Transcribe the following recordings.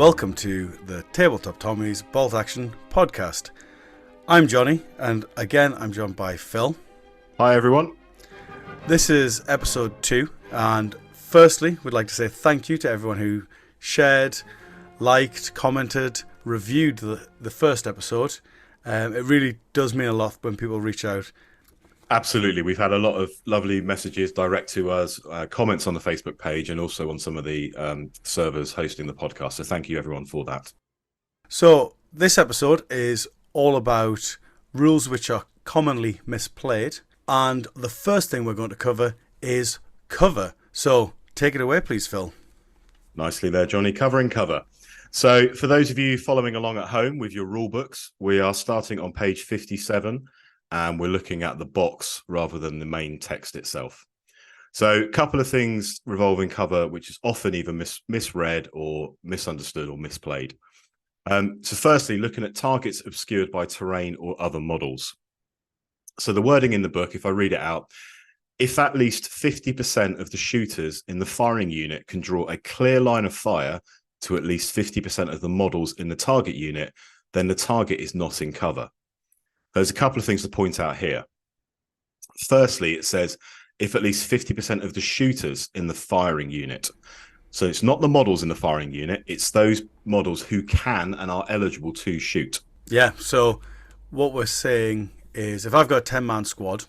Welcome to the Tabletop Tommies Bolt Action podcast. I'm Jonny, and again I'm joined by Phil. Hi everyone. This is episode 2, and firstly we'd like to say thank you to everyone who shared, liked, commented, reviewed the first episode. It really does mean a lot when people reach out. Absolutely. We've had a lot of lovely messages direct to us, comments on the Facebook page, and also on some of the servers hosting the podcast. So thank you everyone for that. So this episode is all about rules which are commonly misplayed. And the first thing we're going to cover is cover. So take it away, please, Phil. Nicely there, Jonny. Covering cover. So for those of you following along at home with your rule books, we are starting on page 57. And we're looking at the box rather than the main text itself. So a couple of things revolving cover, which is often either misread or misunderstood or misplayed. So firstly, looking at targets obscured by terrain or other models. So the wording in the book, if I read it out, if at least 50% of the shooters in the firing unit can draw a clear line of fire to at least 50% of the models in the target unit, then the target is not in cover. There's a couple of things to point out here. Firstly, it says if at least 50% of the shooters in the firing unit. So it's not the models in the firing unit, it's those models who can and are eligible to shoot. Yeah, so what we're saying is if I've got a 10-man squad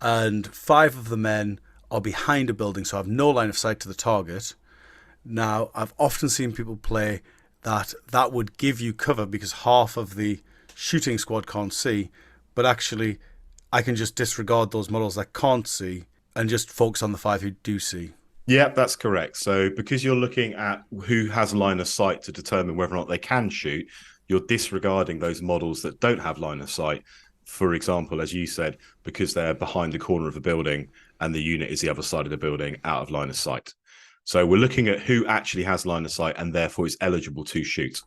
and 5 of the men are behind a building, so I have no line of sight to the target. Now, I've often seen people play that would give you cover because half of the shooting squad can't see, but actually I can just disregard those models that can't see and just focus on the 5 who do see. Yeah, that's correct. So because you're looking at who has line of sight to determine whether or not they can shoot, you're disregarding those models that don't have line of sight. For example, as you said, because they're behind the corner of a building and the unit is the other side of the building out of line of sight. So we're looking at who actually has line of sight and therefore is eligible to shoot.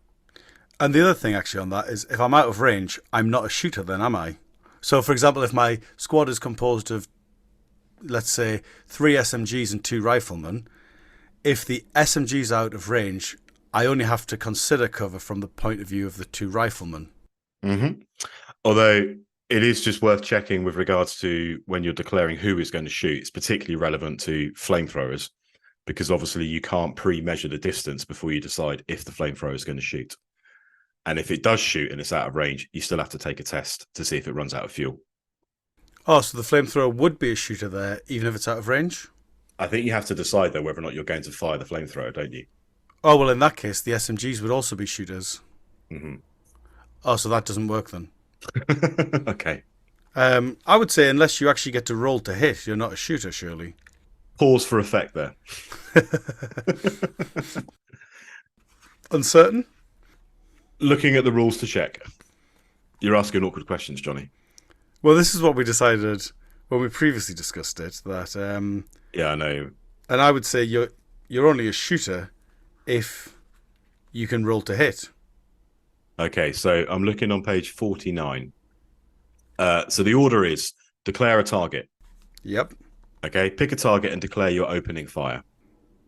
And the other thing actually on that is if I'm out of range, I'm not a shooter then, am I? So for example, if my squad is composed of, let's say, 3 SMGs and 2 riflemen, if the SMG's out of range, I only have to consider cover from the point of view of the 2 riflemen. Mm-hmm. Although it is just worth checking with regards to when you're declaring who is going to shoot. It's particularly relevant to flamethrowers because obviously you can't pre-measure the distance before you decide if the flamethrower is going to shoot. And if it does shoot and it's out of range, you still have to take a test to see if it runs out of fuel. Oh, so the flamethrower would be a shooter there, even if it's out of range? I think you have to decide, though, whether or not you're going to fire the flamethrower, don't you? Oh, well, in that case, the SMGs would also be shooters. Mm-hmm. Oh, so that doesn't work then. Okay. I would say unless you actually get to roll to hit, you're not a shooter, surely. Pause for effect there. Uncertain? Looking at the rules to check. You're asking awkward questions, Jonny. Well, this is what we decided when we previously discussed it. That yeah, I know. And I would say you're only a shooter if you can roll to hit. Okay, so I'm looking on page 49. So the order is declare a target. Yep. Okay, pick a target and declare your opening fire.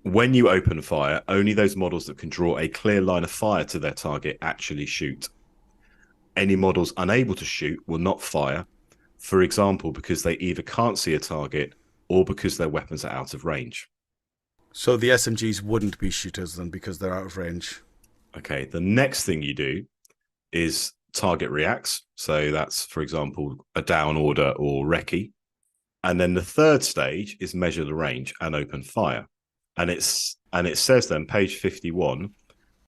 When you open fire, only those models that can draw a clear line of fire to their target actually shoot. Any models unable to shoot will not fire, for example, because they either can't see a target or because their weapons are out of range. So the SMGs wouldn't be shooters then because they're out of range. Okay, the next thing you do is target reacts. So that's, for example, a down order or recce. And then the third stage is measure the range and open fire. And it says then, page 51,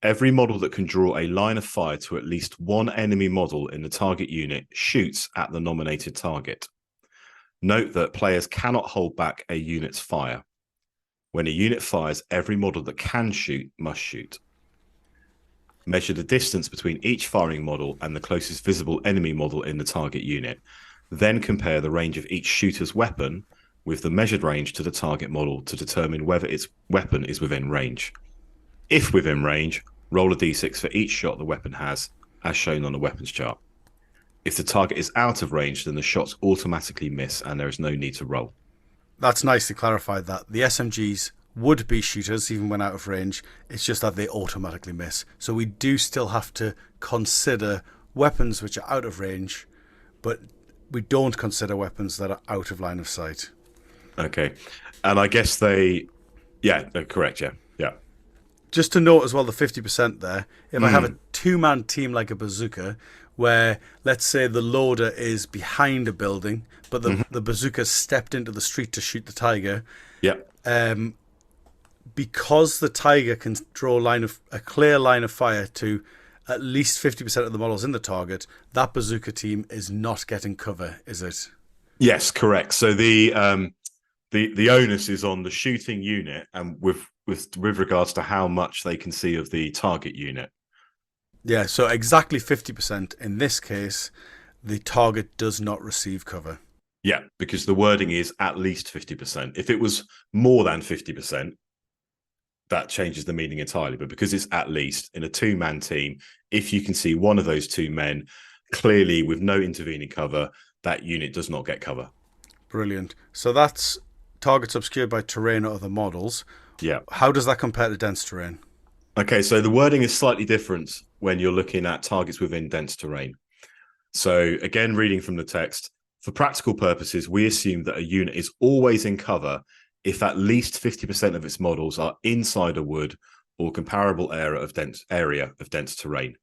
every model that can draw a line of fire to at least one enemy model in the target unit shoots at the nominated target. Note that players cannot hold back a unit's fire. When a unit fires, every model that can shoot must shoot. Measure the distance between each firing model and the closest visible enemy model in the target unit. Then compare the range of each shooter's weapon with the measured range to the target model to determine whether its weapon is within range. If within range, roll a d6 for each shot the weapon has, as shown on the weapons chart. If the target is out of range, then the shots automatically miss and there is no need to roll. That's nicely clarified that the SMGs would-be shooters, even when out of range. It's just that they automatically miss. So we do still have to consider weapons which are out of range, but we don't consider weapons that are out of line of sight. Okay. And I guess they're correct. Yeah. Yeah. Just to note as well, the 50% there, if I have a Mm. two-man team like a bazooka, where let's say the loader is behind a building, but the bazooka stepped into the street to shoot the tiger, Yeah. because the tiger can draw a clear line of fire to at least 50% of the models in the target, that bazooka team is not getting cover, is it? Yes, correct. So the onus is on the shooting unit, and with regards to how much they can see of the target unit. Yeah, so exactly 50% in this case, the target does not receive cover. Yeah, because the wording is at least 50%. If it was more than 50%, that changes the meaning entirely. But because it's at least in a two-man team, if you can see one of those two men clearly with no intervening cover, that unit does not get cover. Brilliant. So that's targets obscured by terrain or other models. Yeah. How does that compare to dense terrain? Okay, so the wording is slightly different when you're looking at targets within dense terrain. So again, reading from the text, for practical purposes, we assume that a unit is always in cover if at least 50% of its models are inside a wood or comparable area of dense terrain.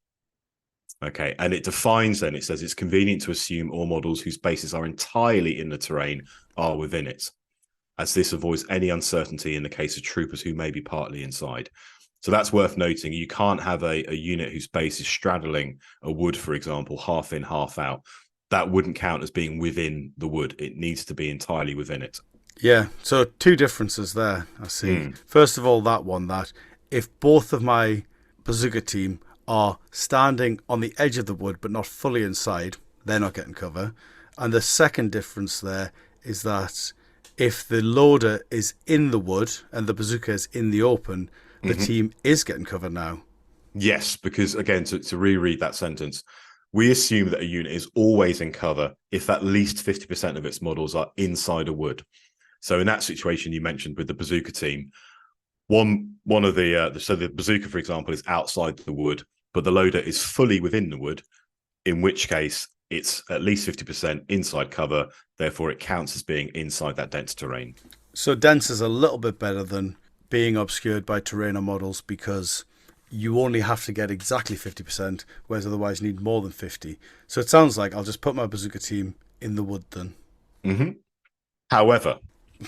Okay, and it defines then, it says it's convenient to assume all models whose bases are entirely in the terrain are within it, as this avoids any uncertainty in the case of troopers who may be partly inside. So that's worth noting. You can't have a unit whose base is straddling a wood, for example, half in, half out. That wouldn't count as being within the wood. It needs to be entirely within it. Yeah, so two differences there, I see. First of all, that if both of my bazooka team are standing on the edge of the wood but not fully inside, they're not getting cover. And the second difference there is that if the loader is in the wood and the bazooka is in the open, the team is getting cover now. Yes, because again, to reread that sentence, we assume that a unit is always in cover if at least 50% of its models are inside a wood. So in that situation you mentioned with the bazooka team, one of the bazooka, for example, is outside the wood, but the loader is fully within the wood, in which case it's at least 50% inside cover, therefore it counts as being inside that dense terrain. So dense is a little bit better than being obscured by terrain or models because you only have to get exactly 50%, whereas otherwise you need more than 50. So it sounds like I'll just put my bazooka team in the wood then. However,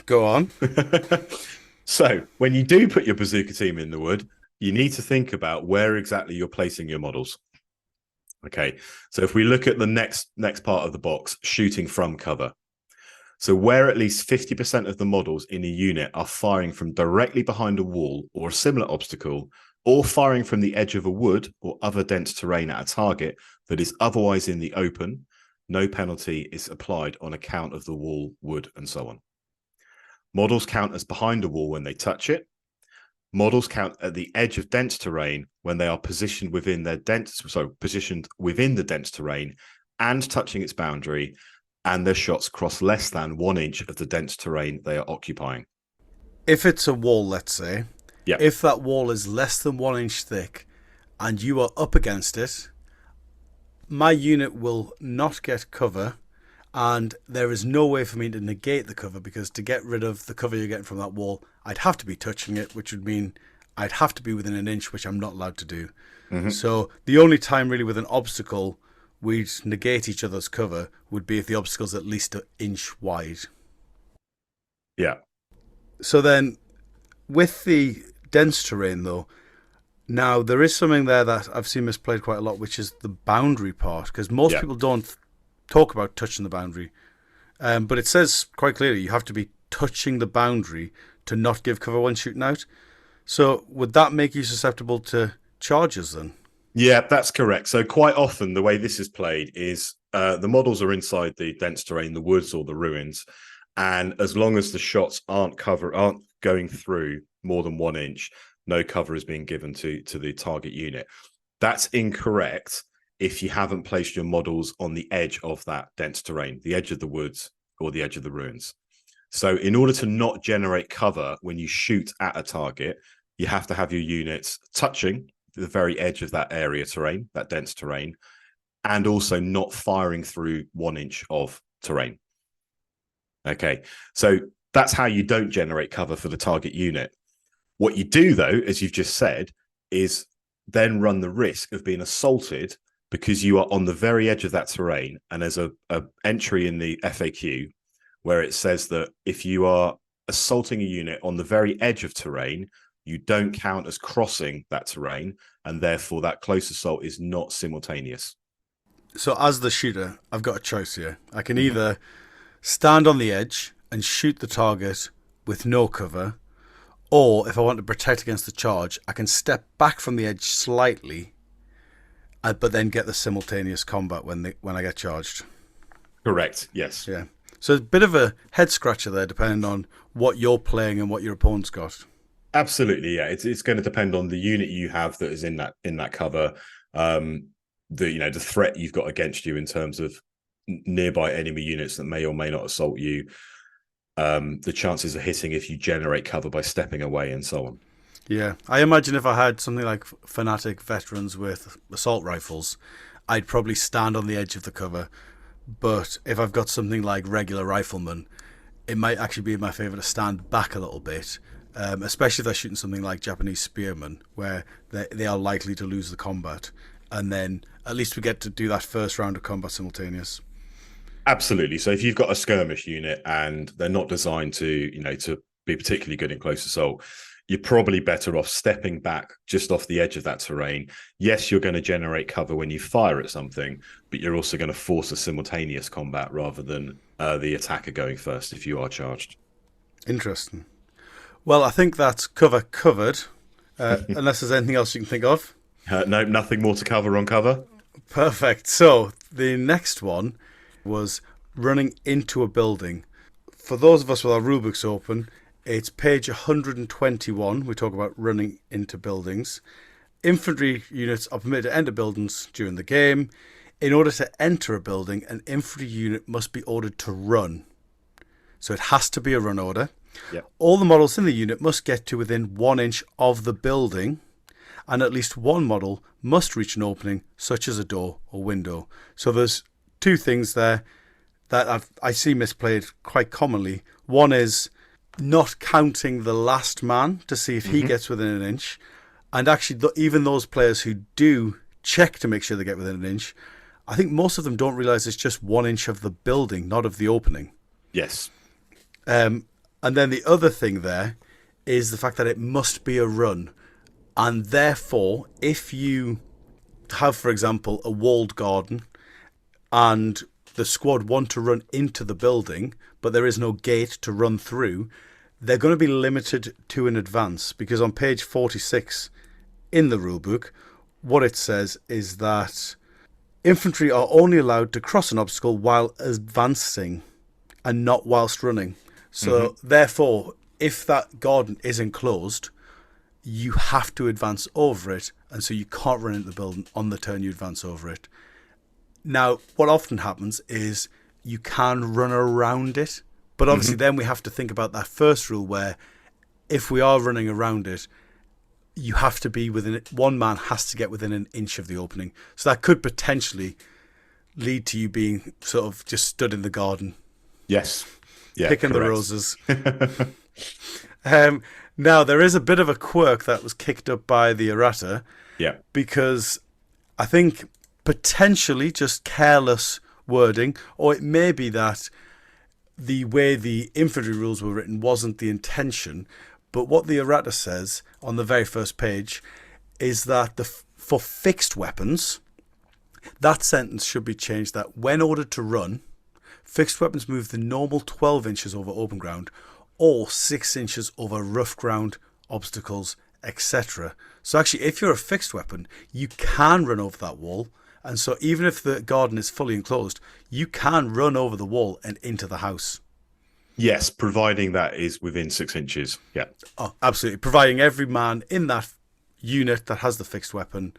go on. So when you do put your bazooka team in the wood, you need to think about where exactly you're placing your models. Okay, so if we look at the next part of the box, shooting from cover. So where at least 50% of the models in a unit are firing from directly behind a wall or a similar obstacle, or firing from the edge of a wood or other dense terrain at a target that is otherwise in the open, no penalty is applied on account of the wall, wood, and so on. Models count as behind a wall when they touch it. Models count at the edge of dense terrain when they are positioned within the dense terrain and touching its boundary, and their shots cross less than 1 inch of the dense terrain they are occupying. If it's a wall, let's say, yeah. If that wall is less than 1 inch thick and you are up against it, my unit will not get cover, and there is no way for me to negate the cover, because to get rid of the cover you're getting from that wall, I'd have to be touching it, which would mean I'd have to be within 1 inch, which I'm not allowed to do. So the only time really with an obstacle we'd negate each other's cover would be if the obstacle's at least 1 inch wide. Yeah. So then with the dense terrain though, now there is something there that I've seen misplayed quite a lot, which is the boundary part, because most people don't talk about touching the boundary, but it says quite clearly you have to be touching the boundary to not give cover when shooting out. So would that make you susceptible to charges then? Yeah, that's correct. So quite often the way this is played is the models are inside the dense terrain, the woods or the ruins, and as long as the shots aren't going through more than 1 inch, no cover is being given to the target unit. That's incorrect if you haven't placed your models on the edge of that dense terrain, the edge of the woods or the edge of the ruins. So in order to not generate cover when you shoot at a target, you have to have your units touching the very edge of that area terrain, that dense terrain, and also not firing through 1 inch of terrain. Okay, so that's how you don't generate cover for the target unit. What you do, though, as you've just said, is then run the risk of being assaulted because you are on the very edge of that terrain. And there's a entry in the FAQ where it says that if you are assaulting a unit on the very edge of terrain, you don't count as crossing that terrain, and therefore that close assault is not simultaneous. So as the shooter, I've got a choice here. I can either stand on the edge and shoot the target with no cover, or if I want to protect against the charge, I can step back from the edge slightly, but then get the simultaneous combat when I get charged. Correct, yes. Yeah. So it's a bit of a head scratcher there, depending on what you're playing and what your opponent's got. Absolutely, yeah. It's going to depend on the unit you have that is in that cover, the threat you've got against you in terms of nearby enemy units that may or may not assault you, the chances of hitting if you generate cover by stepping away, and so on. Yeah, I imagine if I had something like fanatic veterans with assault rifles, I'd probably stand on the edge of the cover. But if I've got something like regular riflemen, it might actually be in my favour to stand back a little bit, especially if they're shooting something like Japanese spearmen, where they are likely to lose the combat. And then at least we get to do that first round of combat simultaneous. Absolutely. So if you've got a skirmish unit and they're not designed to be particularly good in close assault, you're probably better off stepping back just off the edge of that terrain. Yes, you're going to generate cover when you fire at something, but you're also going to force a simultaneous combat rather than the attacker going first if you are charged. Interesting. Well, I think that's covered, unless there's anything else you can think of. No, nothing more to cover on cover. Perfect. So the next one was running into a building. For those of us with our rulebooks open, it's page 121. We talk about running into buildings. Infantry units are permitted to enter buildings during the game. In order to enter a building, an infantry unit must be ordered to run. So it has to be a run order. Yep. All the models in the unit must get to within 1 inch of the building, and at least one model must reach an opening, such as a door or window. So there's two things there that I see misplayed quite commonly. One is not counting the last man to see if he gets within an inch. And actually, even those players who do check to make sure they get within an inch, I think most of them don't realise it's just 1 inch of the building, not of the opening. Yes. And then the other thing there is the fact that it must be a run. And therefore, if you have, for example, a walled garden and the squad want to run into the building, but there is no gate to run through, they're going to be limited to an advance, because on page 46 in the rulebook, what it says is that infantry are only allowed to cross an obstacle while advancing and not whilst running. So therefore, if that garden is enclosed, you have to advance over it, and so you can't run into the building on the turn you advance over it. Now, what often happens is you can run around it, but obviously then we have to think about that first rule where if we are running around it, you have to be within it. One man has to get within an inch of the opening. So that could potentially lead to you being sort of just stood in the garden. Yes. Yeah, picking correct. the roses. Now, there is a bit of a quirk that was kicked up by the errata. Yeah. Because I think potentially just careless wording, or it may be that the way the infantry rules were written wasn't the intention. But what the errata says on the very first page is that for fixed weapons, that sentence should be changed that when ordered to run, fixed weapons move the normal 12 inches over open ground or 6 inches over rough ground, obstacles, etc. So actually, if you're a fixed weapon, you can run over that wall. And so even if the garden is fully enclosed, you can run over the wall and into the house. Yes, providing that is within 6 inches. Yeah. Oh, absolutely. Providing every man in that unit that has the fixed weapon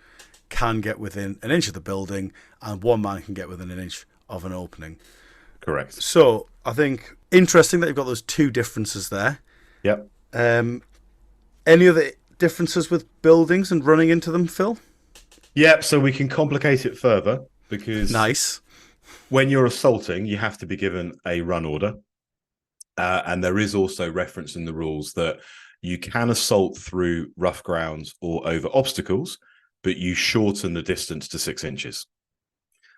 can get within an inch of the building, and one man can get within an inch of an opening. Correct. So I think interesting that you've got those two differences there. Yep. Any other differences with buildings and running into them, Phil? Yep. So we can complicate it further because Nice. when you're assaulting, you have to be given a run order. And there is also reference in the rules that you can assault through rough grounds or over obstacles, but you shorten the distance to 6 inches.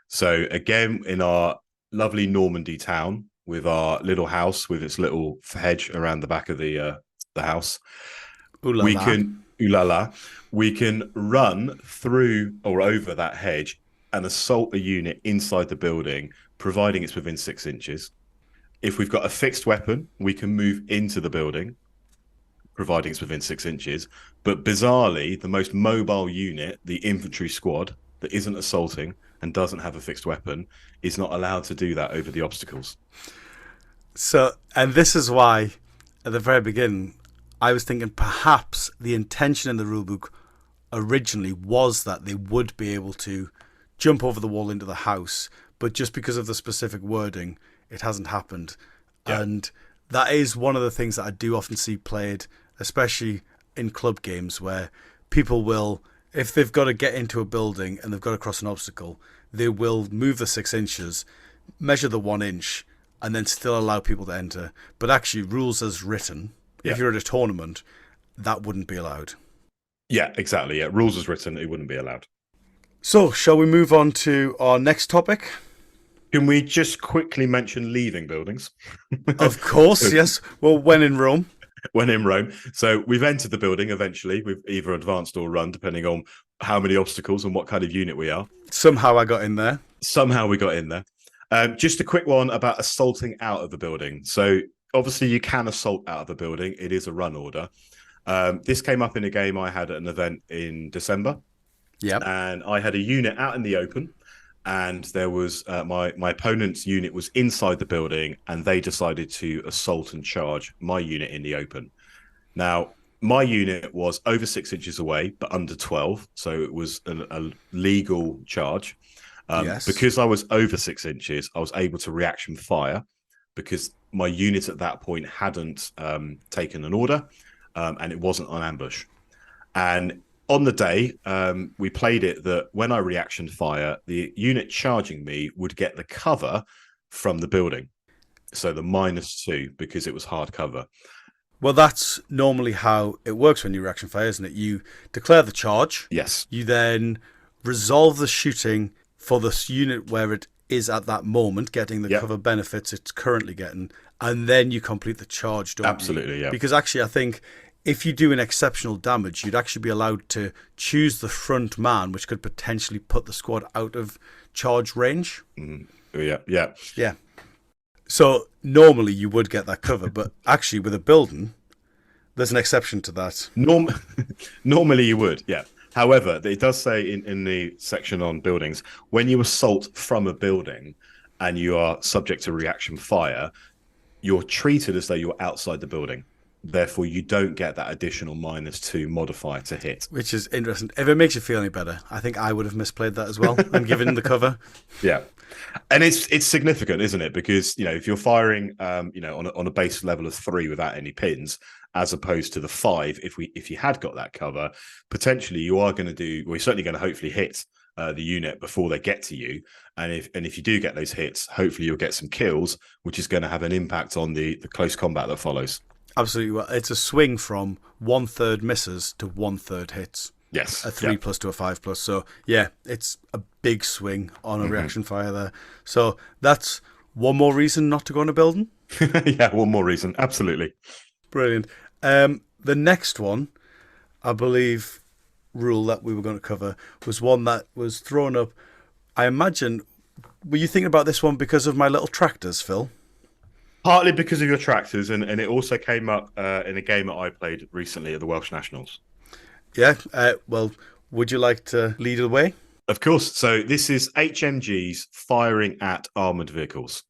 So again, in our lovely Normandy town with our little house with its little hedge around the back of the house, Ooh la we la. can we can run through or over that hedge and assault a unit inside the building, providing it's within 6 inches. If we've got a fixed weapon, we can move into the building, providing it's within 6 inches. But bizarrely, the most mobile unit, the infantry squad, that isn't assaulting and doesn't have a fixed weapon, is not allowed to do that over the obstacles. So, and this is why, at the very beginning, I was thinking perhaps the intention in the rulebook originally was that they would be able to jump over the wall into the house, but just because of the specific wording, it hasn't happened. Yeah. And that is one of the things that I do often see played, especially in club games, where people will, if they've got to get into a building and they've got to cross an obstacle, they will move the 6 inches, measure the 1 inch, and then still allow people to enter. But actually, rules as written, if you're at a tournament, that wouldn't be allowed. Yeah, exactly. Yeah, rules as written, it wouldn't be allowed. So, shall we move on to our next topic? Can we just quickly mention leaving buildings? Of course, yes. Well, when in Rome. When in Rome. So we've entered the building eventually. We've either advanced or run, depending on how many obstacles and what kind of unit we are. Somehow I got in there. Somehow we got in there. Just a quick one about assaulting out of the building. So obviously you can assault out of a building. It is a run order. This came up in a game I had at an event in December. Yeah. And I had a unit out in the open. And there was my opponent's unit was inside the building, and they decided to assault and charge my unit in the open. Now, my unit was over 6 inches away, but under 12, so it was a legal charge. Yes. Because I was over 6 inches, I was able to reaction fire because my unit at that point hadn't taken an order, and it wasn't on ambush. And on the day, we played it that when I reaction fire, the unit charging me would get the cover from the building. So the -2, because it was hard cover. Well, that's normally how it works when you reaction fire, isn't it? You declare the charge. Yes. You then resolve the shooting for the unit where it is at that moment, getting the cover benefits it's currently getting, and then you complete the charge, don't you? Absolutely, yeah. Because actually, I think if you do an exceptional damage, you'd actually be allowed to choose the front man, which could potentially put the squad out of charge range. Yeah. So normally you would get that cover, but actually with a building, there's an exception to that. Normally you would, yeah. However, it does say in the section on buildings, when you assault from a building and you are subject to reaction fire, you're treated as though you're outside the building. Therefore, you don't get that additional -2 modifier to hit. Which is interesting. If it makes you feel any better, I think I would have misplayed that as well and given the cover. Yeah. And it's significant, isn't it? Because, if you're firing, on a base level of 3 without any pins, as opposed to the 5, if you had got that cover, potentially you are going to you're certainly going to hopefully hit the unit before they get to you. And if you do get those hits, hopefully you'll get some kills, which is going to have an impact on the close combat that follows. Absolutely. Well, it's a swing from 1/3 misses to 1/3 hits. Yes. A 3+ to a 5+. So, yeah, it's a big swing on a reaction fire there. So that's one more reason not to go on a building? Yeah, one more reason. Absolutely. Brilliant. The next one, I believe, rule that we were going to cover was one that was thrown up. I imagine, were you thinking about this one because of my little tractors, Phil? Partly because of your tractors, and it also came up in a game that I played recently at the Welsh Nationals. Yeah, well, would you like to lead the way? Of course. So this is HMGs firing at armoured vehicles.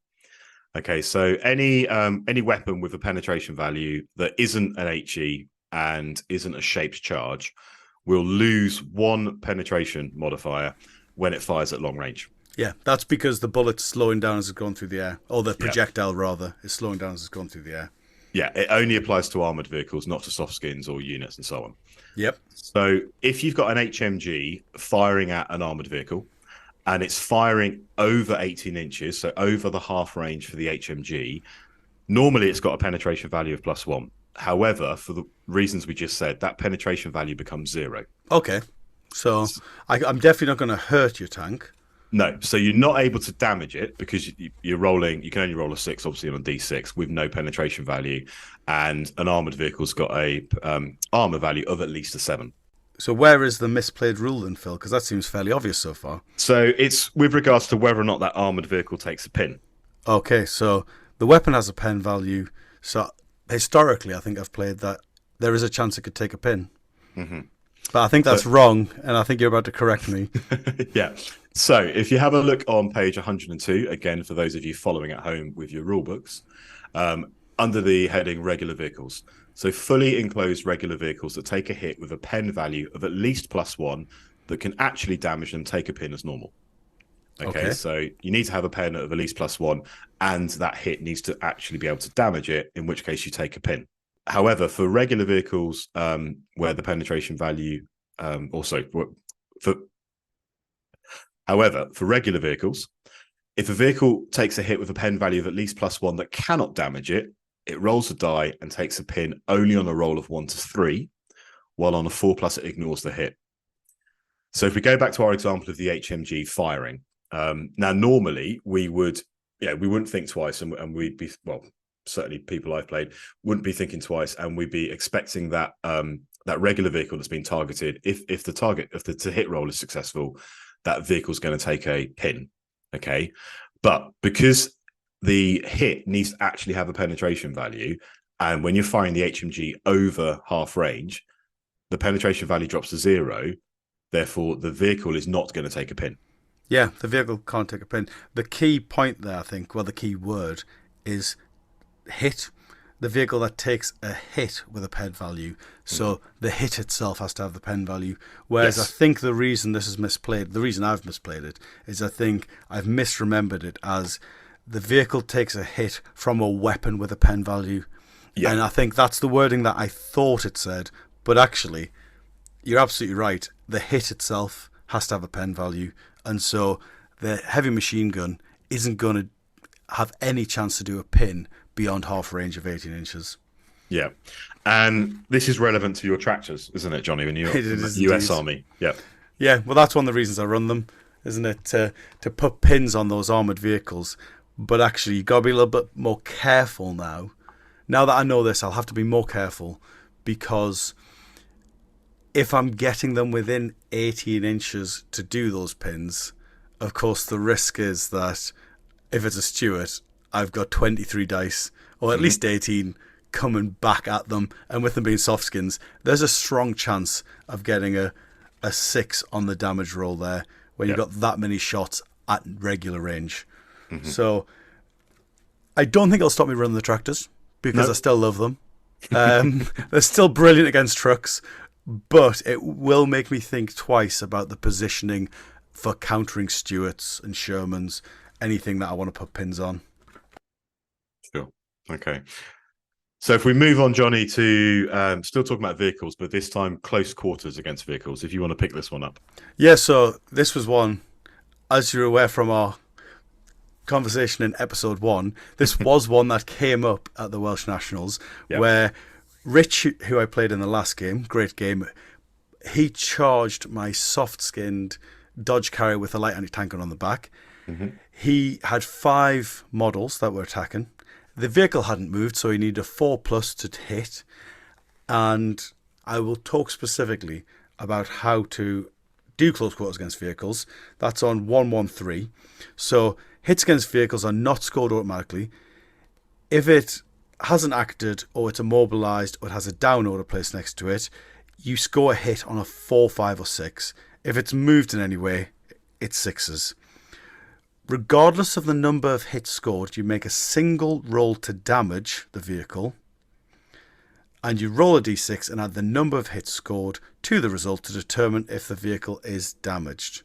Okay, so any weapon with a penetration value that isn't an HE and isn't a shaped charge will lose 1 penetration modifier when it fires at long range. Yeah, that's because the bullet's slowing down as it's going through the air, or the Yeah. projectile rather is slowing down as it's going through the air. Yeah, it only applies to armored vehicles, not to soft skins or units and so on. Yep. So if you've got an HMG firing at an armored vehicle and it's firing over 18 inches, so over the half range for the HMG, normally it's got a penetration value of +1. However, for the reasons we just said, that penetration value becomes 0. Okay. So I'm definitely not going to hurt your tank. No, so you're not able to damage it because you're rolling. You can only roll a 6, obviously, on a D6 with no penetration value, and an armored vehicle's got a armor value of at least a 7. So where is the misplayed rule then, Phil? Because that seems fairly obvious so far. So it's with regards to whether or not that armored vehicle takes a pin. Okay, so the weapon has a pen value. So historically, I think I've played that there is a chance it could take a pin. Mm-hmm. But I think that's wrong, and I think you're about to correct me. Yeah. So if you have a look on page 102, again, for those of you following at home with your rule books, under the heading regular vehicles. So fully enclosed regular vehicles that take a hit with a pen value of at least +1 that can actually damage them take a pin as normal. Okay, so you need to have a pen of at least +1, and that hit needs to actually be able to damage it, in which case you take a pin. However, for regular vehicles where the penetration value, for regular vehicles, if a vehicle takes a hit with a pen value of at least +1 that cannot damage it, it rolls a die and takes a pin only on a roll of 1 to 3, while on a 4+ it ignores the hit. So if we go back to our example of the HMG firing, now normally we wouldn't think twice, and we'd be, well, certainly people I've played wouldn't be thinking twice, and we'd be expecting that that regular vehicle that's been targeted, if the hit roll is successful, that vehicle's going to take a pin. Okay, but because the hit needs to actually have a penetration value, and when you're firing the HMG over half range, the penetration value drops to 0. Therefore, the vehicle is not going to take a pin. Yeah, the vehicle can't take a pin. The key point there, I think, well, the key word is hit. The vehicle that takes a hit with a pen value. So the hit itself has to have the pen value. Whereas I think the reason this is misplayed, the reason I've misplayed it, is I think I've misremembered it as the vehicle takes a hit from a weapon with a pen value. Yeah. And I think that's the wording that I thought it said. But actually, you're absolutely right. The hit itself has to have a pen value. And so the heavy machine gun isn't going to have any chance to do a pin beyond half range of 18 inches. Yeah. And this is relevant to your tractors, isn't it, Johnny, when you're US Army? Yeah. Yeah, well, that's one of the reasons I run them, isn't it? To put pins on those armoured vehicles. But actually, you've got to be a little bit more careful now. Now that I know this, I'll have to be more careful, because if I'm getting them within 18 inches to do those pins, of course, the risk is that if it's a Stuart, I've got 23 dice, or at least 18, coming back at them. And with them being soft skins, there's a strong chance of getting a 6 on the damage roll there, when you've got that many shots at regular range. So I don't think it'll stop me running the tractors, because I still love them. They're still brilliant against trucks, but it will make me think twice about the positioning for countering Stuarts and Shermans, anything that I want to put pins on. Sure. Okay. So if we move on, Johnny, to still talking about vehicles, but this time close quarters against vehicles, if you want to pick this one up. Yeah, so this was one, as you're aware from our conversation in episode 1, this was one that came up at the Welsh Nationals, where Rich, who I played in the last game, great game, he charged my soft-skinned Dodge Carrier with a light anti-tank gun on the back. He had 5 models that were attacking. The vehicle hadn't moved, so he needed a 4+ to hit. And I will talk specifically about how to do close quarters against vehicles. That's on 113. So hits against vehicles are not scored automatically. If it hasn't acted, or it's immobilized, or it has a down order placed next to it, you score a hit on a 4, 5, or 6. If it's moved in any way, it's 6s. Regardless of the number of hits scored, you make a single roll to damage the vehicle, and you roll a d6 and add the number of hits scored to the result to determine if the vehicle is damaged.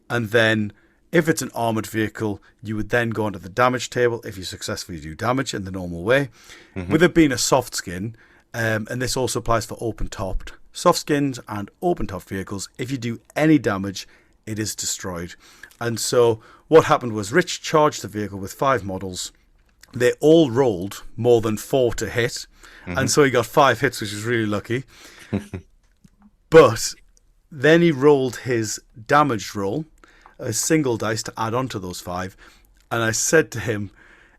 And then If it's an armoured vehicle, you would then go onto the damage table if you successfully do damage in the normal way. Mm-hmm. With it being a soft skin, and this also applies for open-topped soft skins and open-topped vehicles, if you do any damage, it is destroyed. And so what happened was Rich charged the vehicle with 5 models. They all rolled more than 4 to hit, and so he got 5 hits, which was really lucky. But then he rolled his damage roll, a single dice to add on to those 5, and I said to him,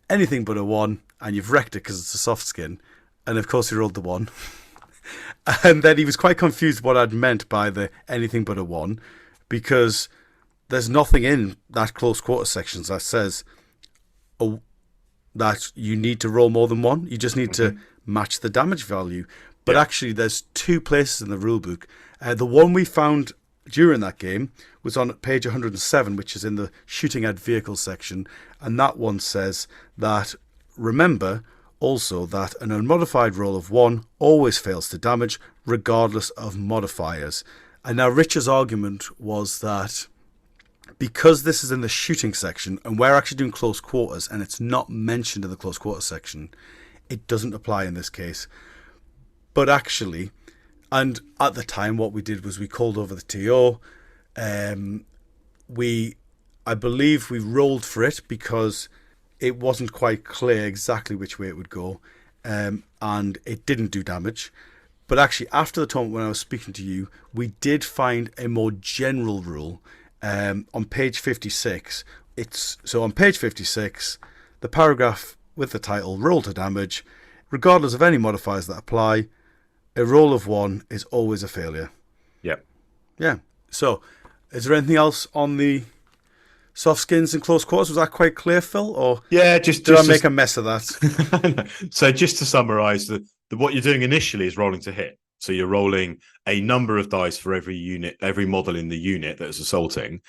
anything but a 1, and you've wrecked it because it's a soft skin. And of course he rolled the 1. And then he was quite confused what I'd meant by the anything but a 1, because there's nothing in that close quarter sections that says that you need to roll more than 1. You just need to match the damage value. But actually, there's 2 places in the rulebook. The one we found during that game was on page 107, which is in the shooting at vehicles section. And that one says that, remember also that an unmodified roll of 1 always fails to damage, regardless of modifiers. And now Richard's argument was that because this is in the shooting section and we're actually doing close quarters and it's not mentioned in the close quarters section, it doesn't apply in this case. But actually, and at the time what we did was we called over the TO. I believe we rolled for it because it wasn't quite clear exactly which way it would go, and it didn't do damage. But actually, after the tournament, when I was speaking to you, we did find a more general rule on page 56. So on page 56, the paragraph with the title, Roll to Damage, regardless of any modifiers that apply, a roll of 1 is always a failure. Yep. Yeah. So, is there anything else on the soft skins and close quarters? Was that quite clear, Phil? Or did I make a mess of that? So just to summarise, what you're doing initially is rolling to hit. So you're rolling a number of dice for every unit, every model in the unit that is assaulting.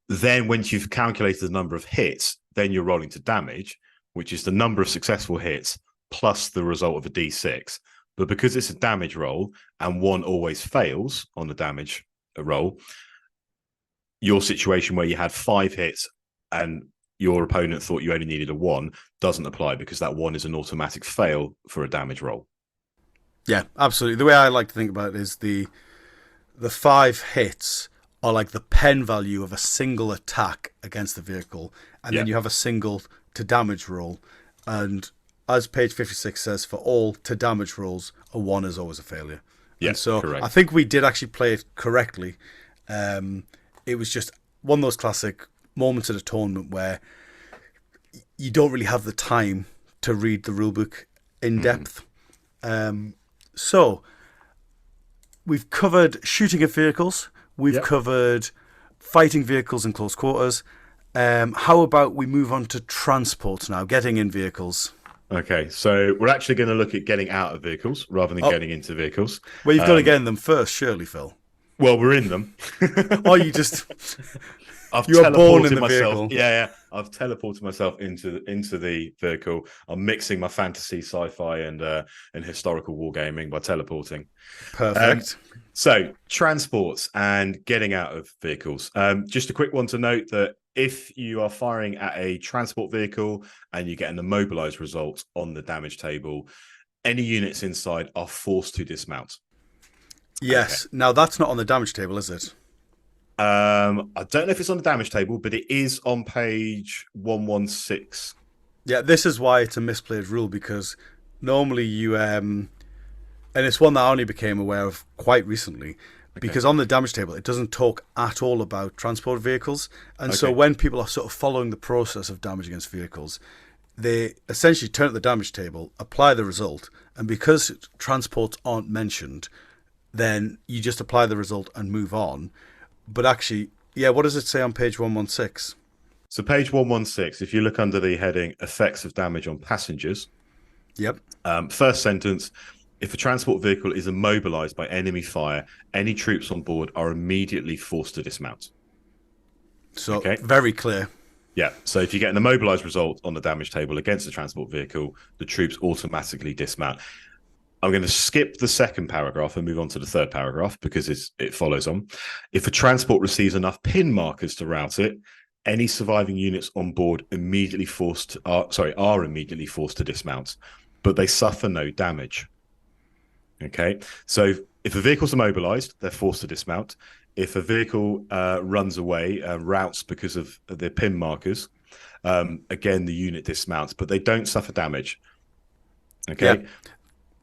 Then once you've calculated the number of hits, then you're rolling to damage, which is the number of successful hits plus the result of a D6. But because it's a damage roll and 1 always fails on the damage roll, your situation where you had 5 hits and your opponent thought you only needed a 1 doesn't apply because that 1 is an automatic fail for a damage roll. Yeah, absolutely. The way I like to think about it is the 5 hits are like the pen value of a single attack against the vehicle, and then you have a single to damage roll. And as page 56 says, for all to damage rolls, a 1 is always a failure. Yeah, so correct. I think we did actually play it correctly. It was just one of those classic moments at a tournament where you don't really have the time to read the rulebook in depth. So we've covered shooting at vehicles. We've covered fighting vehicles in close quarters. How about we move on to transport now, getting in vehicles? Okay, so we're actually going to look at getting out of vehicles rather than getting into vehicles. Well, you've got to get in them first, surely, Phil. Well, we're in them. Or you just... You are born in the vehicle. Yeah. I've teleported myself into the vehicle. I'm mixing my fantasy, sci-fi, and historical wargaming by teleporting. Perfect. So transports and getting out of vehicles. Just a quick one to note that if you are firing at a transport vehicle and you get an immobilized result on the damage table, any units inside are forced to dismount. Yes. Okay. Now that's not on the damage table, is it? I don't know if it's on the damage table, but it is on page 116. Yeah, this is why it's a misplayed rule, because normally you and it's one that I only became aware of quite recently, because on the damage table it doesn't talk at all about transport vehicles, and so when people are sort of following the process of damage against vehicles, they essentially turn to the damage table, apply the result, and because transports aren't mentioned, then you just apply the result and move on. But actually, what does it say on page 116? So page 116, if you look under the heading effects of damage on passengers. Yep. First sentence, if a transport vehicle is immobilized by enemy fire, any troops on board are immediately forced to dismount. So very clear. Yeah. So if you get an immobilized result on the damage table against a transport vehicle, the troops automatically dismount. I'm going to skip the second paragraph and move on to the third paragraph because it follows on. If a transport receives enough pin markers to route it, Any surviving units on board are immediately forced to dismount, but they suffer no damage. Okay, so if a vehicle's immobilized, they're forced to dismount. If a vehicle runs away, routes because of their pin markers, again the unit dismounts, but they don't suffer damage. Yeah. Okay.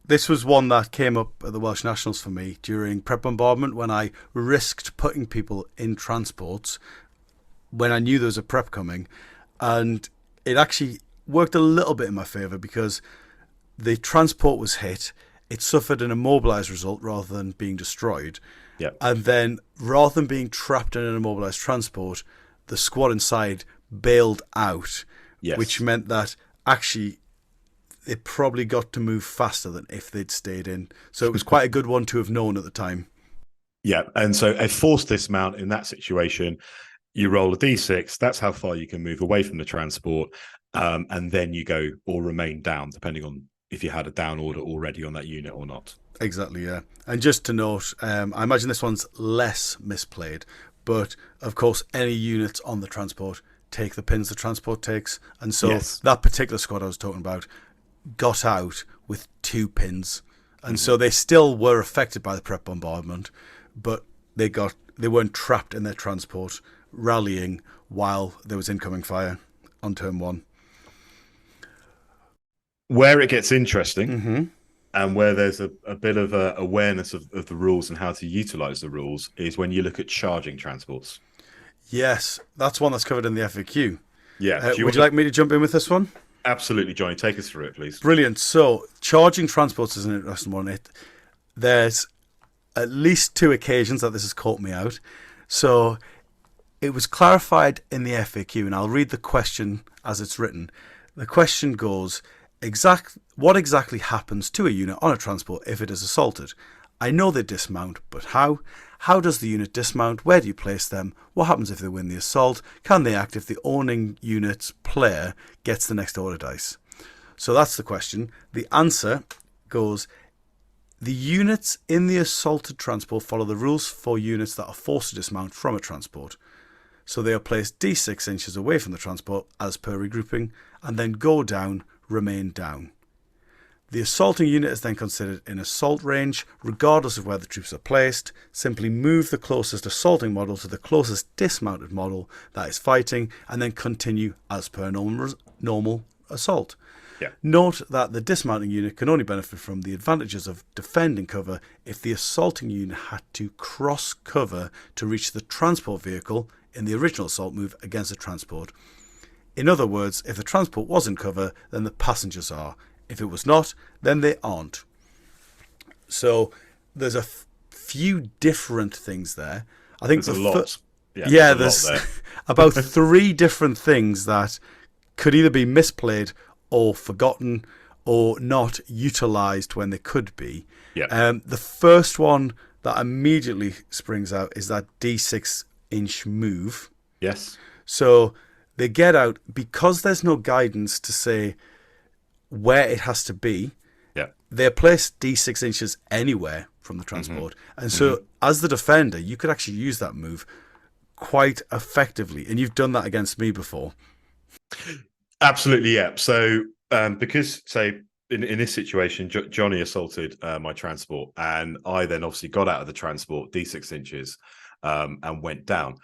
This was one that came up at the Welsh Nationals for me during prep bombardment when I risked putting people in transports when I knew there was a prep coming, and it actually worked a little bit in my favour because the transport was hit. It suffered an immobilised result rather than being destroyed. Yeah. And then, rather than being trapped in an immobilised transport, the squad inside bailed out, Yes. which meant that actually it probably got to move faster than if they'd stayed in. So it was quite a good one to have known at the time. Yeah, and so a forced dismount in that situation, you roll a d6. That's how far you can move away from the transport, and then you go or remain down, depending on if you had a down order already on that unit or not. Exactly, yeah. And just to note, I imagine this one's less misplayed, but of course, any units on the transport take the pins the transport takes. And so Yes. that particular squad I was talking about got out with 2 pins. And so they still were affected by the prep bombardment, but they weren't trapped in their transport, rallying while there was incoming fire on turn 1. Where it gets interesting, Mm-hmm. and where there's a bit of awareness of the rules and how to utilize the rules, is when you look at charging transports. Yes, that's one that's covered in the FAQ. Yeah. Would you like me to jump in with this one? Absolutely, Johnny. Take us through it, please. Brilliant. So, charging transports is an interesting one. There's at least 2 occasions that this has caught me out. So, it was clarified in the FAQ, and I'll read the question as it's written. The question goes, what exactly happens to a unit on a transport if it is assaulted? I know they dismount, but how? How does the unit dismount? Where do you place them? What happens if they win the assault? Can they act if the owning unit's player gets the next order dice? So that's the question. The answer goes, the units in the assaulted transport follow the rules for units that are forced to dismount from a transport. So they are placed d6 inches away from the transport as per regrouping, and then go down, remain down. The assaulting unit is then considered in assault range, regardless of where the troops are placed. Simply move the closest assaulting model to the closest dismounted model that is fighting, and then continue as per normal assault. Yeah. Note that the dismounting unit can only benefit from the advantages of defending cover if the assaulting unit had to cross cover to reach the transport vehicle in the original assault move against the transport. In other words, if the transport was in cover, then the passengers are. If it was not, then they aren't. So there's a few different things there. I think there's a lot. There's about 3 different things that could either be misplayed or forgotten or not utilized when they could be. Yeah. The first one that immediately springs out is that D6-inch move. Yes. So they get out because there's no guidance to say where it has to be. Yeah. They're placed D6 inches anywhere from the transport. And so as the defender, you could actually use that move quite effectively. And you've done that against me before. Absolutely, yeah. So because, say, in this situation, Johnny assaulted my transport, and I then obviously got out of the transport D6 inches and went down.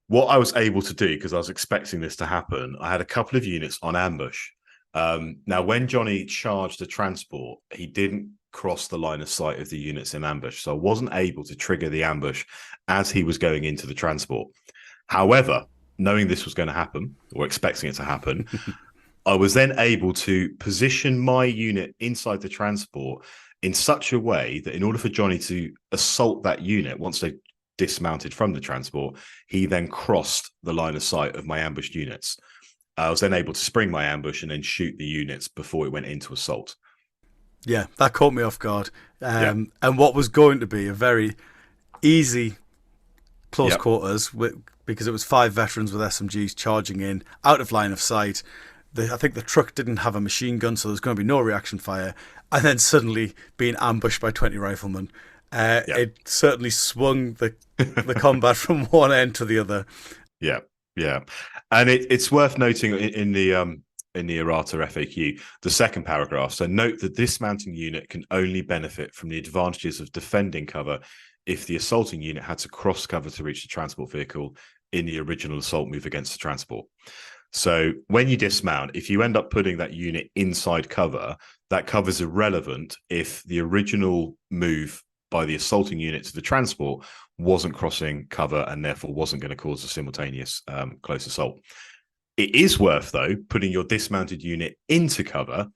What I was able to do, because I was expecting this to happen, I had a couple of units on ambush. Now, when Johnny charged the transport, he didn't cross the line of sight of the units in ambush, so I wasn't able to trigger the ambush as he was going into the transport. However, knowing this was going to happen, or expecting it to happen, I was then able to position my unit inside the transport in such a way that in order for Johnny to assault that unit once they dismounted from the transport, he then crossed the line of sight of my ambushed units. I was then able to spring my ambush and then shoot the units before it went into assault. Yeah, that caught me off guard. And what was going to be a very easy close quarters, because it was 5 veterans with SMGs charging in, out of line of sight. I think the truck didn't have a machine gun, so there was going to be no reaction fire. And then suddenly being ambushed by 20 riflemen. It certainly swung the combat from one end to the other. Yeah. Yeah, and it's worth noting in the errata FAQ, the second paragraph. So note that this dismounting unit can only benefit from the advantages of defending cover if the assaulting unit had to cross cover to reach the transport vehicle in the original assault move against the transport. So when you dismount, if you end up putting that unit inside cover, that cover's irrelevant if the original move by the assaulting unit to the transport wasn't crossing cover and therefore wasn't going to cause a simultaneous close assault. It is worth, though, putting your dismounted unit into cover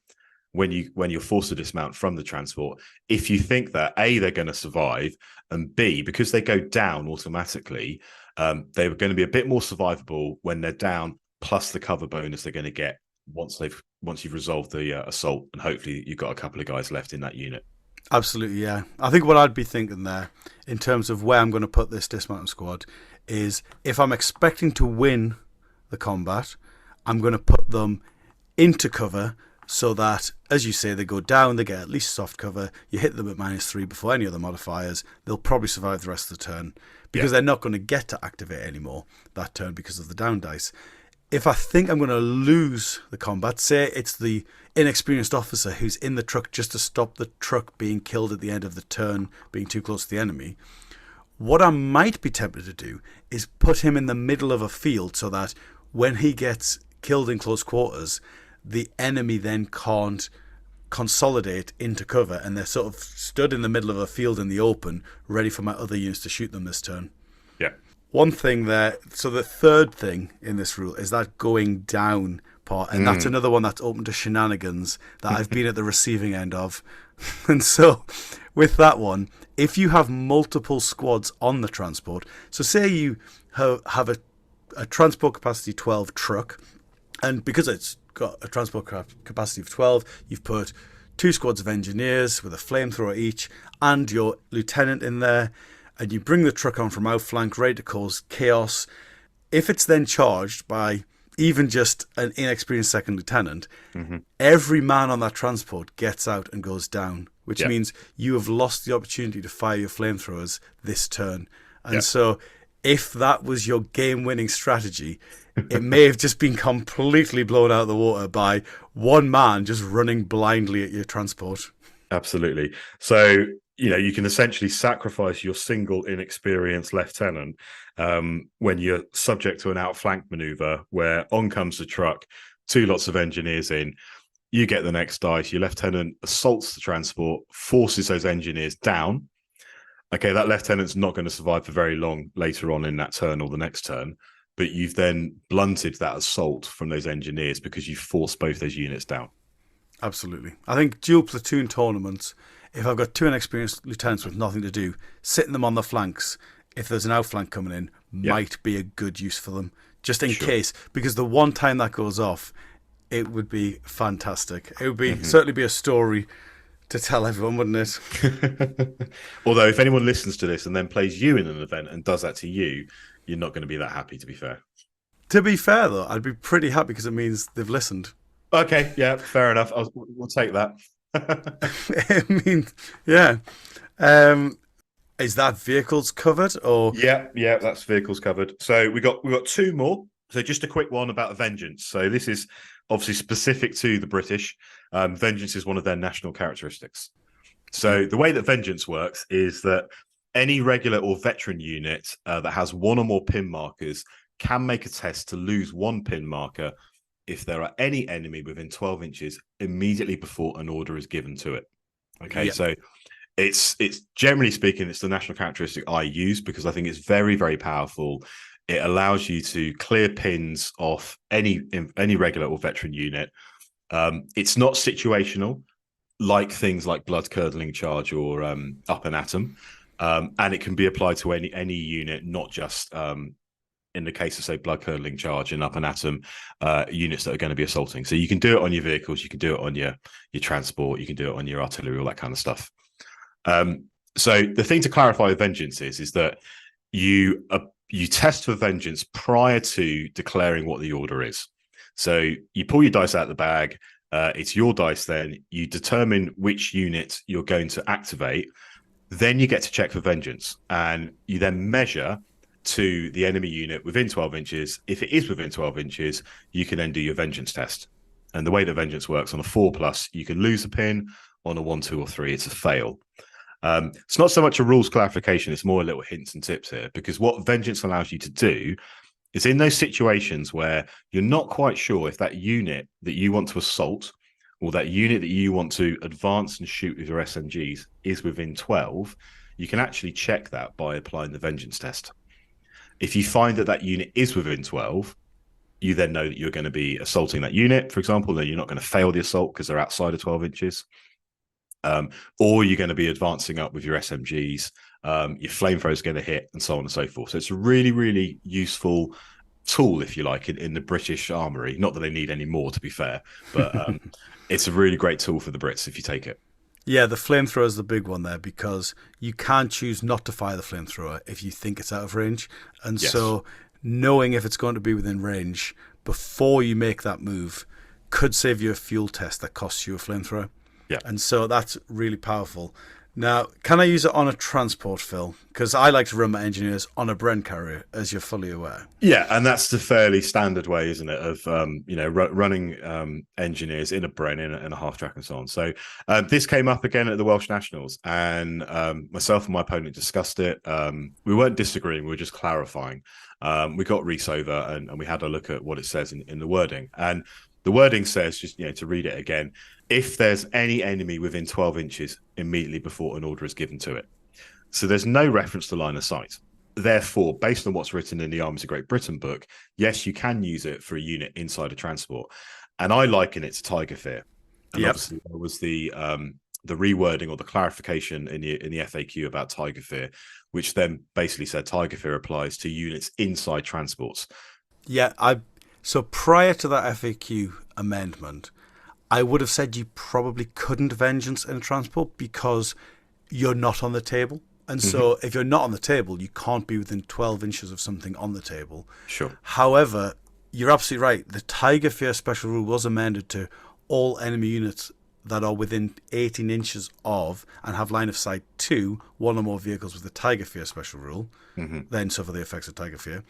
when you're forced to dismount from the transport, if you think that A, they're going to survive, and B, because they go down automatically, they're going to be a bit more survivable when they're down, plus the cover bonus they're going to get once you've resolved the assault, and hopefully you've got a couple of guys left in that unit. Absolutely, yeah. I think what I'd be thinking there, in terms of where I'm going to put this dismounting squad, is if I'm expecting to win the combat, I'm going to put them into cover so that, as you say, they go down, they get at least soft cover, you hit them at -3 before any other modifiers, they'll probably survive the rest of the turn, because they're not going to get to activate anymore that turn because of the down dice. If I think I'm going to lose the combat, say it's the inexperienced officer who's in the truck just to stop the truck being killed at the end of the turn, being too close to the enemy, what I might be tempted to do is put him in the middle of a field so that when he gets killed in close quarters, the enemy then can't consolidate into cover, and they're sort of stood in the middle of a field in the open, ready for my other units to shoot them this turn. Yeah. One thing there, so the third thing in this rule is that going down part, and that's another one that's open to shenanigans that I've been at the receiving end of. And so with that one, if you have multiple squads on the transport, so say you have a transport capacity 12 truck, and because it's got a transport capacity of 12, you've put 2 squads of engineers with a flamethrower each and your lieutenant in there, and you bring the truck on from outflank, ready to cause chaos. If it's then charged by even just an inexperienced second lieutenant, every man on that transport gets out and goes down, which means you have lost the opportunity to fire your flamethrowers this turn. And so if that was your game-winning strategy, it may have just been completely blown out of the water by one man just running blindly at your transport. Absolutely. So, you can essentially sacrifice your single inexperienced lieutenant when you're subject to an outflank maneuver where on comes the truck, 2 lots of engineers in, you get the next dice, your lieutenant assaults the transport, forces those engineers down. Okay, that lieutenant's not going to survive for very long later on in that turn or the next turn, but you've then blunted that assault from those engineers because you forced both those units down. Absolutely. I think dual platoon tournaments, if I've got 2 inexperienced lieutenants with nothing to do, sitting them on the flanks, if there's an outflank coming in, might be a good use for them, just in case, because the one time that goes off, it would be fantastic. It would be certainly be a story to tell everyone, wouldn't it? Although if anyone listens to this and then plays you in an event and does that to you, you're not going to be that happy, to be fair. To be fair, though, I'd be pretty happy because it means they've listened. Okay, yeah, fair enough. We'll take that. I mean, yeah. Is that vehicles covered, or? Yeah, that's vehicles covered. So we got 2 more. So just a quick one about vengeance. So this is obviously specific to the British. Vengeance is one of their national characteristics. So the way that vengeance works is that any regular or veteran unit that has 1 or more pin markers can make a test to lose 1 pin marker if there are any enemy within 12 inches immediately before an order is given to it. Okay, so it's generally speaking, it's the national characteristic I use because I think it's very, very powerful. It allows you to clear pins off any regular or veteran unit. It's not situational, like things like blood curdling charge or up an atom, and it can be applied to any unit, not just in the case of say blood curdling charge and up an atom units that are going to be assaulting. So you can do it on your vehicles, you can do it on your transport, you can do it on your artillery, all that kind of stuff. So the thing to clarify with vengeance is that you test for vengeance prior to declaring what the order is. So you pull your dice out of the bag. It's your dice then. You determine which unit you're going to activate. Then you get to check for vengeance. And you then measure to the enemy unit within 12 inches. If it is within 12 inches, you can then do your vengeance test. And the way that vengeance works, on a 4+, you can lose a pin. On a 1, 2, or 3, it's a fail. It's not so much a rules clarification, it's more a little hints and tips here, because what vengeance allows you to do is in those situations where you're not quite sure if that unit that you want to assault or that unit that you want to advance and shoot with your SMGs is within 12, you can actually check that by applying the vengeance test. If you find that that unit is within 12, you then know that you're going to be assaulting that unit, for example, then you're not going to fail the assault because they're outside of 12 inches. Or you're going to be advancing up with your SMGs, your flamethrower is going to hit, and so on and so forth. So it's a really, really useful tool, if you like, in the British armory. Not that they need any more, to be fair, but it's a really great tool for the Brits if you take it. Yeah, the flamethrower is the big one there, because you can't choose not to fire the flamethrower if you think it's out of range. And so knowing if it's going to be within range before you make that move could save you a fuel test that costs you a flamethrower. Yeah. And so that's really powerful. Now, can I use it on a transport, Phil? Because I like to run my engineers on a Bren carrier, as you're fully aware. Yeah, and that's the fairly standard way, isn't it, of running engineers in a Bren, in a half track, and so on. So this came up again at the Welsh Nationals, and myself and my opponent discussed it. We weren't disagreeing; we were just clarifying. We got Reese over, and we had a look at what it says in the wording, and the wording says, just to read it again, if there's any enemy within 12 inches immediately before an order is given to it. So there's no reference to line of sight. Therefore, based on what's written in the Armies of Great Britain book, yes, you can use it for a unit inside a transport. And I liken it to Tiger Fear. And obviously there was the rewording or the clarification in the FAQ about Tiger Fear, which then basically said Tiger Fear applies to units inside transports. Yeah, so prior to that FAQ amendment, I would have said you probably couldn't vengeance in a transport because you're not on the table. And so if you're not on the table, you can't be within 12 inches of something on the table. Sure. However, you're absolutely right. The Tiger Fear special rule was amended to all enemy units that are within 18 inches of and have line of sight to one or more vehicles with the Tiger Fear special rule, then suffer the effects of Tiger Fear.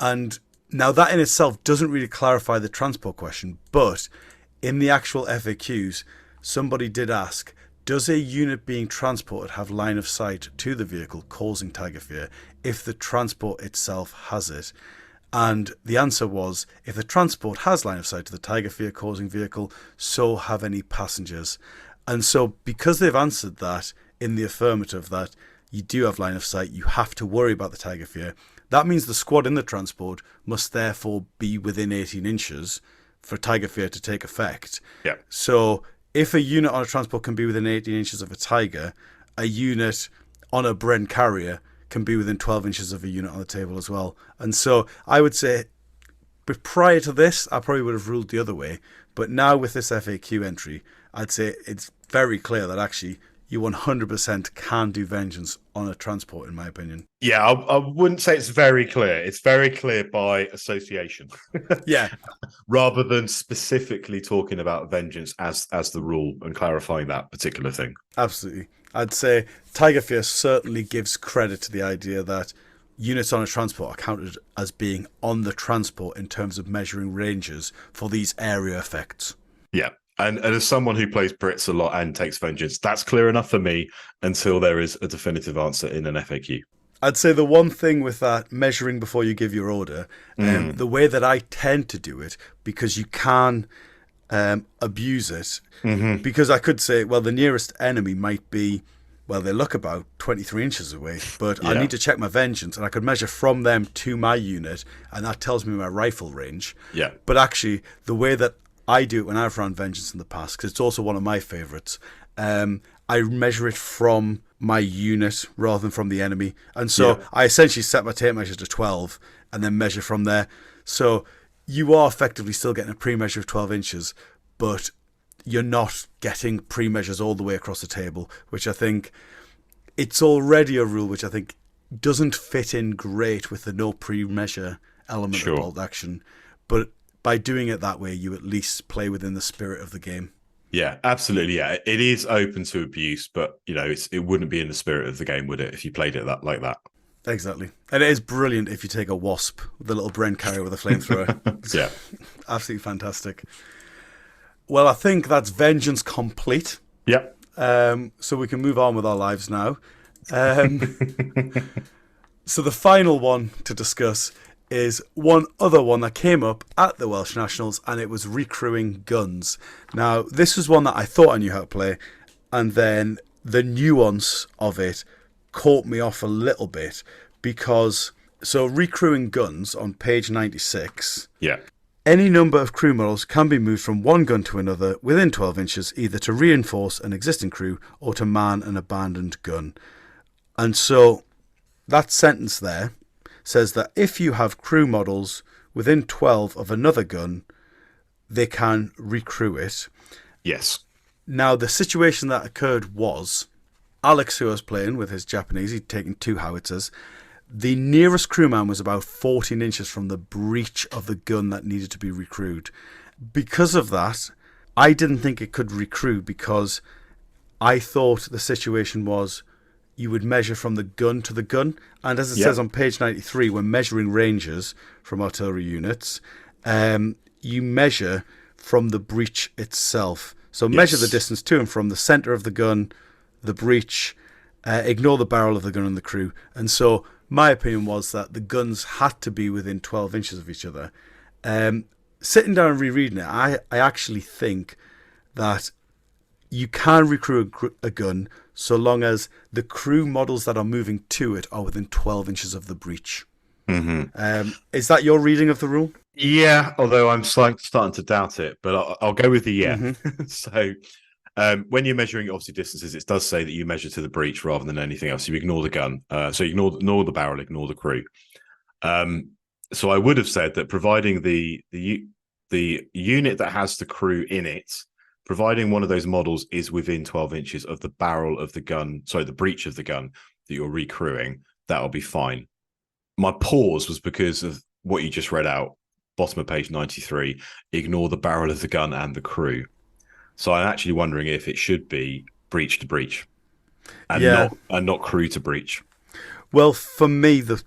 And now that in itself doesn't really clarify the transport question, but in the actual FAQs, somebody did ask, does a unit being transported have line of sight to the vehicle causing Tiger Fear if the transport itself has it? And the answer was, if the transport has line of sight to the Tiger Fear causing vehicle, so have any passengers. And so because they've answered that in the affirmative, that you do have line of sight, you have to worry about the Tiger Fear, that means the squad in the transport must therefore be within 18 inches for Tiger Fear to take effect. Yeah. So if a unit on a transport can be within 18 inches of a Tiger, a unit on a Bren carrier can be within 12 inches of a unit on the table as well. And so I would say, but prior to this, I probably would have ruled the other way. But now with this FAQ entry, I'd say it's very clear that actually you 100% can do vengeance on a transport, in my opinion. Yeah, I wouldn't say it's very clear. It's very clear by association. Yeah. Rather than specifically talking about vengeance as the rule and clarifying that particular thing. Absolutely. I'd say Tiger Fear certainly gives credit to the idea that units on a transport are counted as being on the transport in terms of measuring ranges for these area effects. Yeah. And as someone who plays Brits a lot and takes vengeance, that's clear enough for me until there is a definitive answer in an FAQ. I'd say the one thing with that measuring before you give your order, the way that I tend to do it, because you can abuse it, because I could say, well, the nearest enemy might be, well, they look about 23 inches away, but I need to check my vengeance, and I could measure from them to my unit, and that tells me my rifle range. Yeah. But actually, the way that I do it when I've run vengeance in the past, because it's also one of my favourites, I measure it from my unit rather than from the enemy. And so I essentially set my tape measure to 12 and then measure from there. So you are effectively still getting a pre-measure of 12 inches, but you're not getting pre-measures all the way across the table, which I think it's already a rule which I think doesn't fit in great with the no pre-measure element of bolt action. But by doing it that way, you at least play within the spirit of the game. Yeah, absolutely. Yeah, it is open to abuse, but it wouldn't be in the spirit of the game, would it, if you played it like that? Exactly. And it is brilliant if you take a wasp, the little brain carrier with a flamethrower. Yeah. Absolutely fantastic. Well, I think that's vengeance complete. Yep. So we can move on with our lives now. So the final one to discuss is one other one that came up at the Welsh Nationals, and it was recrewing guns. Now, this was one that I thought I knew how to play, and then the nuance of it caught me off a little bit because, so recrewing guns on page 96. Yeah. Any number of crew models can be moved from one gun to another within 12 inches, either to reinforce an existing crew or to man an abandoned gun. And so that sentence there says that if you have crew models within 12 of another gun, they can recrew it. Yes. Now, the situation that occurred was Alex, who I was playing with his Japanese, he'd taken 2 howitzers. The nearest crewman was about 14 inches from the breech of the gun that needed to be recrewed. Because of that, I didn't think it could recrew because I thought the situation was you would measure from the gun to the gun. And as it says on page 93, when measuring ranges from artillery units, you measure from the breech itself. So measure the distance to and from the centre of the gun, the breech, ignore the barrel of the gun and the crew. And so my opinion was that the guns had to be within 12 inches of each other. Sitting down and rereading it, I actually think that you can recrew a gun so long as the crew models that are moving to it are within 12 inches of the breech. Mm-hmm. Is that your reading of the rule? Yeah, although I'm starting to doubt it, but I'll go with the yeah. Mm-hmm. So when you're measuring, obviously, distances, it does say that you measure to the breech rather than anything else. You ignore the gun. So ignore the barrel, ignore the crew. So I would have said that providing the unit that has the crew in it, providing one of those models is within 12 inches of the barrel of the gun, sorry, the breech of the gun that you're recrewing, that'll be fine. My pause was because of what you just read out, bottom of page 93, ignore the barrel of the gun and the crew. So I'm actually wondering if it should be breech to breech and not crew to breech. Well, for me, the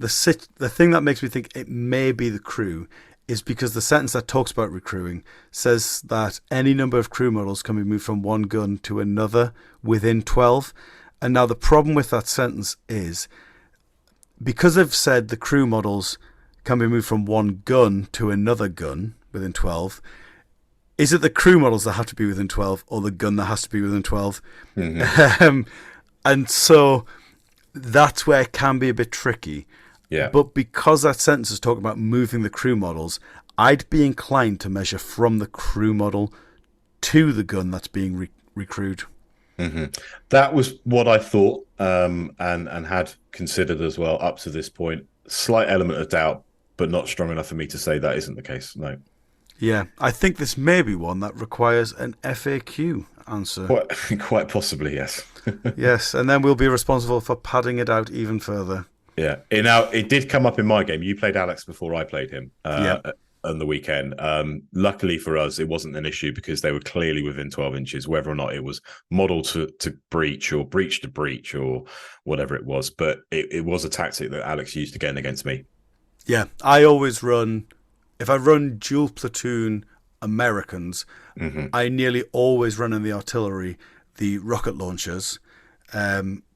thing that makes me think it may be the crew is because the sentence that talks about recrewing says that any number of crew models can be moved from one gun to another within 12. And now the problem with that sentence is because I've said the crew models can be moved from one gun to another gun within 12, is it the crew models that have to be within 12 or the gun that has to be within 12? Mm-hmm. And so that's where it can be a bit tricky. Yeah. But because that sentence is talking about moving the crew models, I'd be inclined to measure from the crew model to the gun that's being recrewed. Mm-hmm. That was what I thought and had considered as well up to this point. Slight element of doubt, but not strong enough for me to say that isn't the case. No. Yeah, I think this may be one that requires an FAQ answer. Quite possibly, yes. Yes, and then we'll be responsible for padding it out even further. Yeah. It did come up in my game. You played Alex before I played him on the weekend. Luckily for us, it wasn't an issue because they were clearly within 12 inches, whether or not it was model to breach or breach to breach or whatever it was. But it was a tactic that Alex used again against me. Yeah. I always run, if I run dual platoon Americans, I nearly always run in the artillery the rocket launchers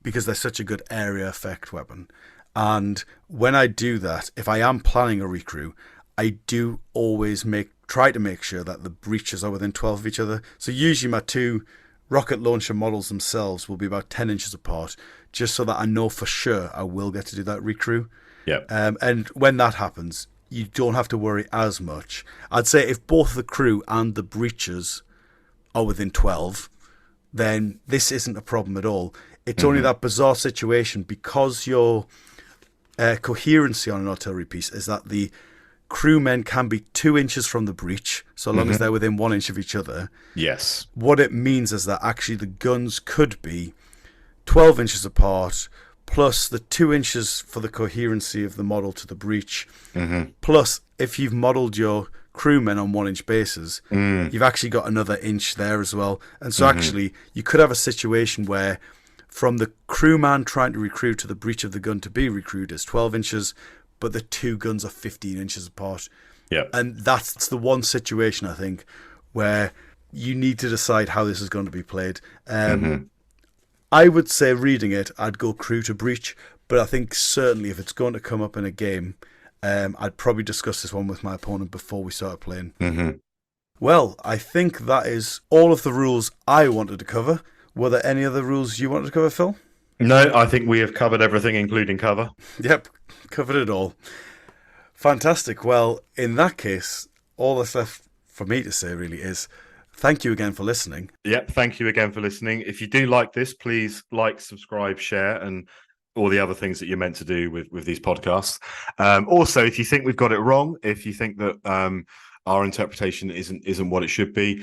because they're such a good area effect weapon. And when I do that, if I am planning a recrew, I do always try to make sure that the breaches are within 12 of each other. So usually my 2 rocket launcher models themselves will be about 10 inches apart, just so that I know for sure I will get to do that recrew. Yeah. And when that happens, you don't have to worry as much. I'd say if both the crew and the breaches are within 12, then this isn't a problem at all. It's only that bizarre situation because your coherency on an artillery piece is that the crewmen can be 2 inches from the breech, so long as they're within 1 inch of each other. Yes. What it means is that actually the guns could be 12 inches apart, plus the 2 inches for the coherency of the model to the breech, plus if you've modelled your crewmen on 1 inch bases, you've actually got another inch there as well. And so actually you could have a situation where from the crewman trying to recruit to the breech of the gun to be recruited is 12 inches, but the two guns are 15 inches apart. Yeah. And that's the one situation, I think, where you need to decide how this is going to be played. I would say, reading it, I'd go crew to breach, but I think certainly if it's going to come up in a game, I'd probably discuss this one with my opponent before we started playing. Well, I think that is all of the rules I wanted to cover. Were there any other rules you wanted to cover, Phil? No, I think we have covered everything, including cover. Yep, covered it all. Fantastic. Well, in that case, all that's left for me to say really is thank you again for listening. Yep, thank you again for listening. If you do like this, please like, subscribe, share, and all the other things that you're meant to do with these podcasts. Also, if you think we've got it wrong, if you think that our interpretation isn't what it should be,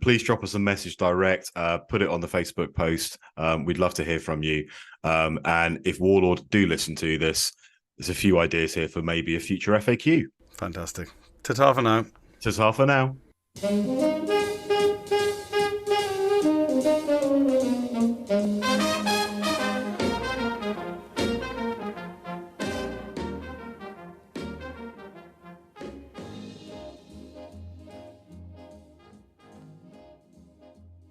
please drop us a message direct, put it on the Facebook post. We'd love to hear from you. And if Warlord do listen to this, there's a few ideas here for maybe a future FAQ. Fantastic. Ta-ta for now. Ta-ta for now.